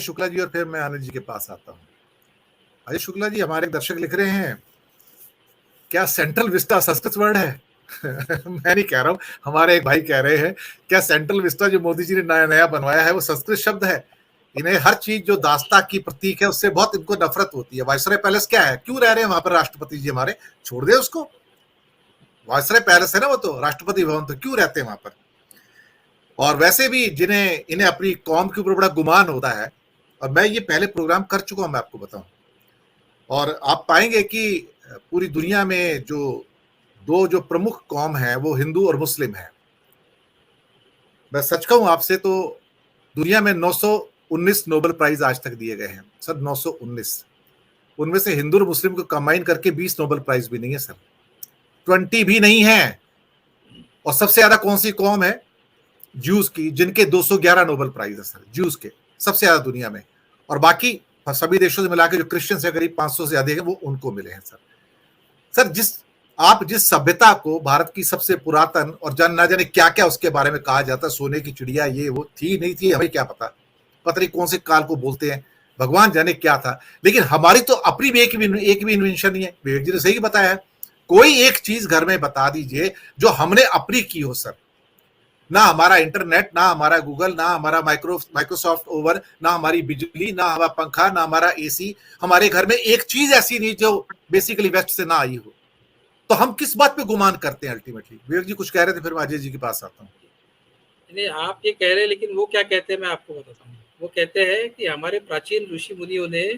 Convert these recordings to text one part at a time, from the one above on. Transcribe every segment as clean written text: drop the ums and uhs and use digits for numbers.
शुक्ला जी और फिर मैं आनंद जी के पास आता हूँ। अजय शुक्ला जी, हमारे दर्शक लिख रहे हैं, क्या सेंट्रल विस्टा संस्कृत वर्ड है? मैं नहीं कह रहा हूँ, हमारे एक भाई कह रहे हैं, क्या सेंट्रल विस्टा जो मोदी जी ने नया बनवाया है वो संस्कृत शब्द है? इन्हें हर चीज जो दास्ता की प्रतीक है उससे बहुत इनको नफरत होती है। वायसराय पैलेस क्या है? क्यों रह रहे हैं वहां पर राष्ट्रपति जी हमारे? छोड़ दे उसको। वायसराय पैलेस है ना वो, तो राष्ट्रपति भवन, तो क्यों रहते हैं वहां पर? और वैसे भी इन्हें अपनी कौम के ऊपर बड़ा गुमान होता है, और मैं ये पहले प्रोग्राम कर चुका हूं, मैं आपको बताऊं। और आप पाएंगे कि पूरी दुनिया में जो प्रमुख कौम है वो हिंदू और मुस्लिम है। मैं सच कहूं आपसे तो दुनिया में 919 नोबेल प्राइज आज तक दिए गए हैं सर, 919। उनमें से हिंदू और मुस्लिम को कंबाइन करके 20 नोबेल प्राइज भी नहीं है सर, 20 भी नहीं है। और सबसे ज्यादा कौन सी कौम है? ज्यूज की, जिनके 211 नोबेल प्राइज है सर, ज्यूज के सबसे ज्यादा दुनिया में। और बाकी सभी देशों से मिला के जो क्रिश्चियंस है करीब 500 से अधिक है, वो उनको मिले हैं सर। सर जिस सभ्यता को भारत की सबसे पुरातन और ना जाने क्या क्या उसके बारे में कहा जाता है, सोने की चिड़िया ये वो थी नहीं थी हमें क्या पता नहीं कौन से काल को बोलते हैं, भगवान जाने क्या था। लेकिन हमारी तो अपनी भी एक भी इन्वेंशन नहीं है। विवेक जी ने सही बताया है, कोई एक चीज घर में बता दीजिए जो हमने अपनी की हो सर। ना हमारा इंटरनेट, ना हमारा गूगल, ना हमारा माइक्रोसॉफ्ट ओवन, ना हमारी बिजली, ना हमारा पंखा, ना हमारा एसी। हमारे घर में एक चीज ऐसी नहीं जो बेसिकली वेस्ट से ना आई हो। तो हम किस बात पे गुमान करते हैं अल्टीमेटली? विवेक जी कुछ कह रहे थे, फिर मैं अजय जी के पास आता हूँ। नहीं, आप ये कह रहे हैं, लेकिन वो क्या कहते हैं मैं आपको बताता हूँ। वो कहते हैं कि हमारे प्राचीन ऋषि मुनियों ने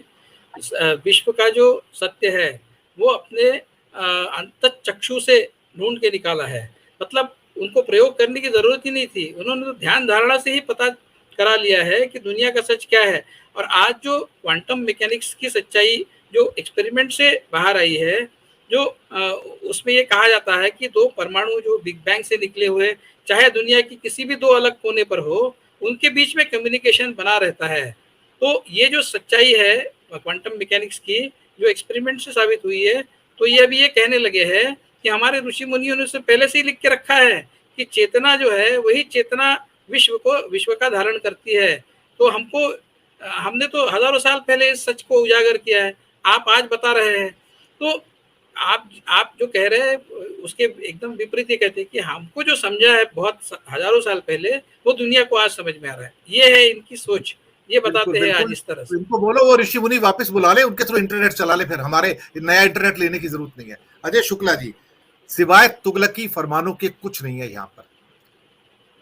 विश्व का जो सत्य है वो अपने अंतःचक्षु से ढूंढ के निकाला है। मतलब उनको प्रयोग करने की जरूरत ही नहीं थी, उन्होंने तो ध्यान धारणा से ही पता करा लिया है कि दुनिया का सच क्या है। और आज जो क्वांटम मैकेनिक्स की सच्चाई जो एक्सपेरिमेंट से बाहर आई है, जो उसमें ये कहा जाता है कि दो परमाणु जो बिग बैंग से निकले हुए, चाहे दुनिया की किसी भी दो अलग कोने पर हो, उनके बीच में कम्युनिकेशन बना रहता है। तो ये जो सच्चाई है क्वांटम मैकेनिक्स की, जो एक्सपेरिमेंट से साबित हुई है, तो ये अभी ये कहने लगे हैं कि हमारे ऋषि मुनियों ने उसे पहले से ही लिख के रखा है कि चेतना जो है वही चेतना विश्व का धारण करती है। तो हमने तो हजारों साल पहले इस सच को उजागर किया है, आप आज बता रहे हैं। तो आप जो कह रहे हैं उसके एकदम विपरीत ये कहते हैं कि हमको जो समझा है बहुत हजारों साल पहले, वो दुनिया को आज समझ में आ रहा है। ये है इनकी सोच, ये बताते हैं आज इस तरह से। इनको बोलो वो ऋषि मुनि वापस बुला ले, उनके थ्रू इंटरनेट चला ले, फिर हमारे नया इंटरनेट लेने की जरूरत नहीं है। अजय शुक्ला जी, सिवाय तुगलकी फरमानों के कुछ नहीं है यहाँ पर।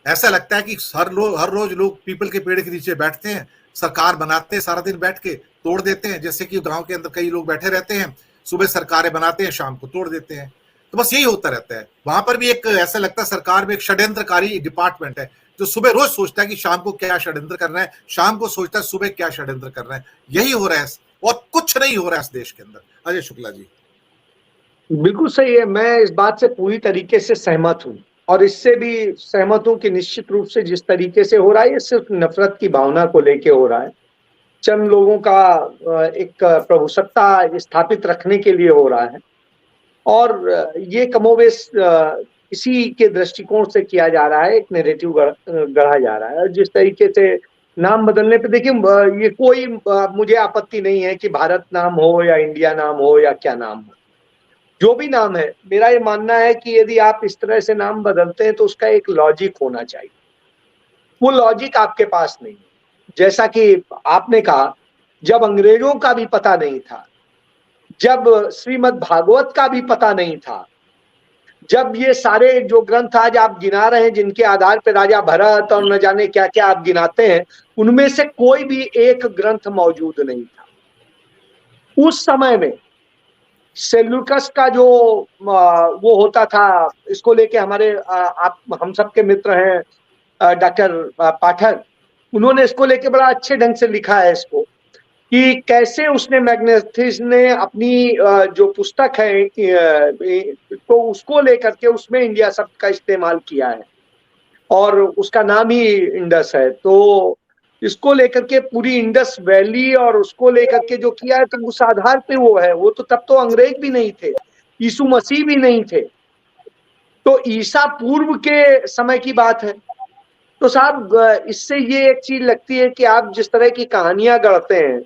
ऐसा लगता है कि हर रोज लोग पीपल के पेड़ के नीचे बैठते हैं, सरकार बनाते हैं, सारा दिन बैठ के तोड़ देते हैं। जैसे कि गांव के अंदर कई लोग बैठे रहते हैं, सुबह सरकारें बनाते हैं, शाम को तोड़ देते हैं। तो बस यही होता रहता है। वहां पर भी एक ऐसा लगता है सरकार में एक षड्यंत्रकारी डिपार्टमेंट है जो सुबह रोज सोचता है कि शाम को क्या षड्यंत्र करना है, शाम को सोचता है सुबह क्या षड्यंत्र करना है। यही हो रहा है और कुछ नहीं हो रहा है इस देश के अंदर। अजय शुक्ला जी। बिल्कुल सही है, मैं इस बात से पूरी तरीके से सहमत हूँ। और इससे भी सहमत हूं कि निश्चित रूप से जिस तरीके से हो रहा है, ये सिर्फ नफरत की भावना को लेके हो रहा है, चंद लोगों का एक प्रभुसत्ता स्थापित रखने के लिए हो रहा है। और ये कमोबेश इसी के दृष्टिकोण से किया जा रहा है, एक नैरेटिव गढ़ा जा रहा है। और जिस तरीके से नाम बदलने पे देखिए, ये कोई मुझे आपत्ति नहीं है कि भारत नाम हो या इंडिया नाम हो या क्या नाम हो, जो भी नाम है, मेरा ये मानना है कि यदि आप इस तरह से नाम बदलते हैं तो उसका एक लॉजिक होना चाहिए। वो लॉजिक आपके पास नहीं है। जैसा कि आपने कहा, जब अंग्रेजों का भी पता नहीं था, जब श्रीमद् भागवत का भी पता नहीं था, जब ये सारे जो ग्रंथ आज आप गिना रहे हैं, जिनके आधार पर राजा भरत और न जाने क्या क्या आप गिनाते हैं, उनमें से कोई भी एक ग्रंथ मौजूद नहीं था। उस समय में सेल्यूकस का जो वो होता था, इसको लेके हमारे आप हम सबके मित्र हैं डॉक्टर पाठक, उन्होंने इसको लेके बड़ा अच्छे ढंग से लिखा है इसको, कि कैसे उसने मैग्नेथिस ने अपनी जो पुस्तक है तो उसको लेकर के उसमें इंडिया शब्द का इस्तेमाल किया है और उसका नाम ही इंडस है। तो इसको लेकर के पूरी इंडस वैली और उसको लेकर के जो किया है, तो उस आधार पे वो है। वो तो तब तो अंग्रेज भी नहीं थे, यीशु मसीह भी नहीं थे, तो ईसा पूर्व के समय की बात है। तो साहब इससे ये एक चीज लगती है कि आप जिस तरह की कहानियां गढ़ते हैं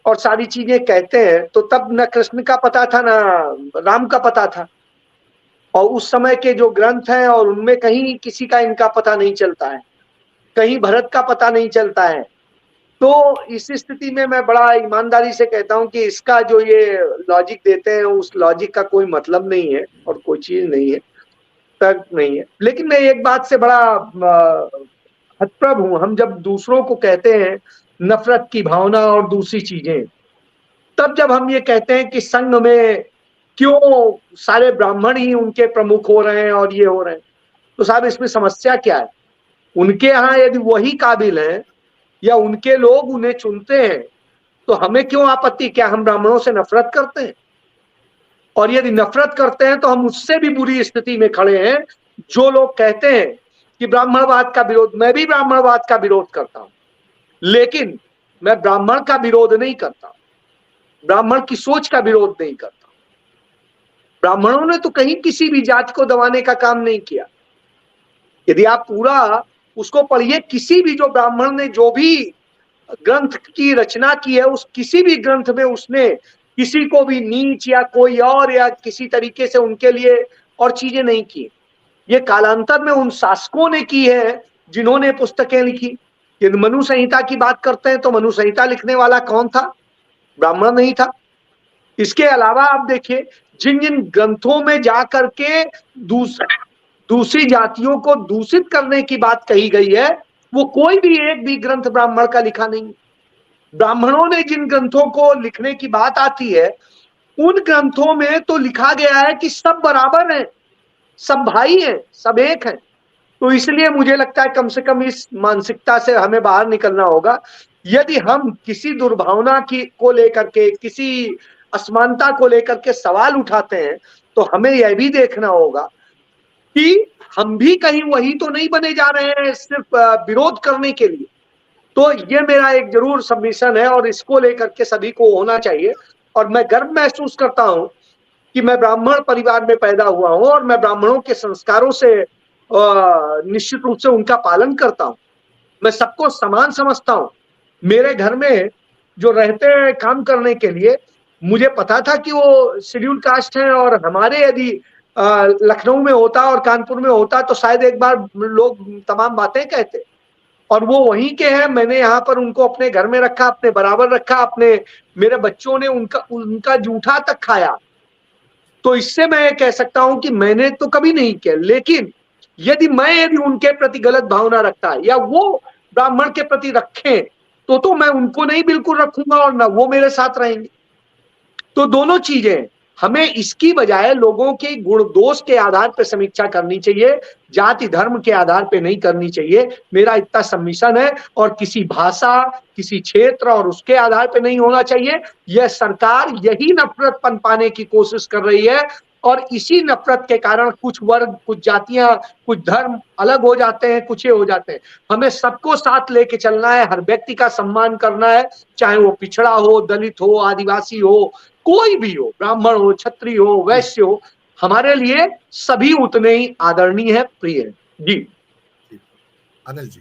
और सारी चीजें कहते हैं, तो तब न कृष्ण का पता था ना राम का पता था, और उस समय के जो ग्रंथ हैं और उनमें कहीं किसी का इनका पता नहीं चलता है, कहीं भरत का पता नहीं चलता है। तो इस स्थिति में मैं बड़ा ईमानदारी से कहता हूं कि इसका जो ये लॉजिक देते हैं उस लॉजिक का कोई मतलब नहीं है और कोई चीज नहीं है, तर्क नहीं है। लेकिन मैं एक बात से बड़ा हतप्रभ हूं, हम जब दूसरों को कहते हैं नफरत की भावना और दूसरी चीजें, तब जब हम ये कहते हैं कि संघ में क्यों सारे ब्राह्मण ही उनके प्रमुख हो रहे हैं और ये हो रहे हैं, तो साहब इसमें समस्या क्या है? उनके यहाँ यदि वही काबिल है या उनके लोग उन्हें चुनते हैं तो हमें क्यों आपत्ति? क्या हम ब्राह्मणों से नफरत करते हैं? और यदि नफरत करते हैं तो हम उससे भी बुरी स्थिति में खड़े हैं जो लोग कहते हैं कि ब्राह्मणवाद का विरोध। मैं भी ब्राह्मणवाद का विरोध करता हूं, लेकिन मैं ब्राह्मण का विरोध नहीं करता, ब्राह्मण की सोच का विरोध नहीं करता। ब्राह्मणों ने तो कहीं किसी भी जाति को दबाने का काम नहीं किया। यदि आप पूरा उसको पढ़िए, किसी भी जो ब्राह्मण ने जो भी ग्रंथ की रचना की है, उस किसी भी ग्रंथ में उसने किसी को भी नीच या कोई और या किसी तरीके से उनके लिए और चीजें नहीं की। ये कालांतर में उन शासकों ने की है जिन्होंने पुस्तकें लिखी। यदि मनु संहिता की बात करते हैं तो मनु संहिता लिखने वाला कौन था? ब्राह्मण नहीं था। इसके अलावा आप देखिए, जिन जिन ग्रंथों में जा करके दूसरी जातियों को दूषित करने की बात कही गई है, वो कोई भी एक भी ग्रंथ ब्राह्मण का लिखा नहीं। ब्राह्मणों ने जिन ग्रंथों को लिखने की बात आती है, उन ग्रंथों में तो लिखा गया है कि सब बराबर हैं, सब भाई हैं, सब एक हैं। तो इसलिए मुझे लगता है कम से कम इस मानसिकता से हमें बाहर निकलना होगा। यदि हम किसी दुर्भावना की को लेकर के, किसी असमानता को लेकर के सवाल उठाते हैं, तो हमें यह भी देखना होगा कि हम भी कहीं वही तो नहीं बने जा रहे हैं सिर्फ विरोध करने के लिए। तो ये मेरा एक जरूर सबमिशन है और इसको लेकर के सभी को होना चाहिए। और मैं गर्व महसूस करता हूं कि मैं ब्राह्मण परिवार में पैदा हुआ हूं और मैं ब्राह्मणों के संस्कारों से निश्चित रूप से उनका पालन करता हूं। मैं सबको समान समझता हूं। मेरे घर में जो रहते हैं काम करने के लिए, मुझे पता था कि वो शेड्यूल कास्ट है, और हमारे यदि लखनऊ में होता और कानपुर में होता तो शायद एक बार लोग तमाम बातें कहते, और वो वहीं के हैं। मैंने यहाँ पर उनको अपने घर में रखा, अपने बराबर रखा, अपने मेरे बच्चों ने उनका जूठा तक खाया। तो इससे मैं कह सकता हूं कि मैंने तो कभी नहीं किया। लेकिन यदि उनके प्रति गलत भावना रखता है या वो ब्राह्मण के प्रति रखें, तो मैं उनको नहीं बिल्कुल रखूंगा और ना वो मेरे साथ रहेंगे। तो दोनों चीजें हमें इसकी बजाय लोगों के गुण दोष के आधार पर समीक्षा करनी चाहिए, जाति धर्म के आधार पर नहीं करनी चाहिए। मेरा इतना सबमिशन है। और किसी भाषा, किसी क्षेत्र और उसके आधार पर नहीं होना चाहिए। यह सरकार यही नफरत पनपाने की कोशिश कर रही है, और इसी नफरत के कारण कुछ वर्ग, कुछ जातियां, कुछ धर्म अलग हो जाते हैं, कुछ ये हो जाते हैं। हमें सबको साथ लेके चलना है, हर व्यक्ति का सम्मान करना है, चाहे वो पिछड़ा हो, दलित हो, आदिवासी हो, कोई भी हो, ब्राह्मण हो, क्षत्रिय हो, वैश्य हो, हमारे लिए सभी उतने ही आदरणीय है, प्रिय है। जी अनिल जी।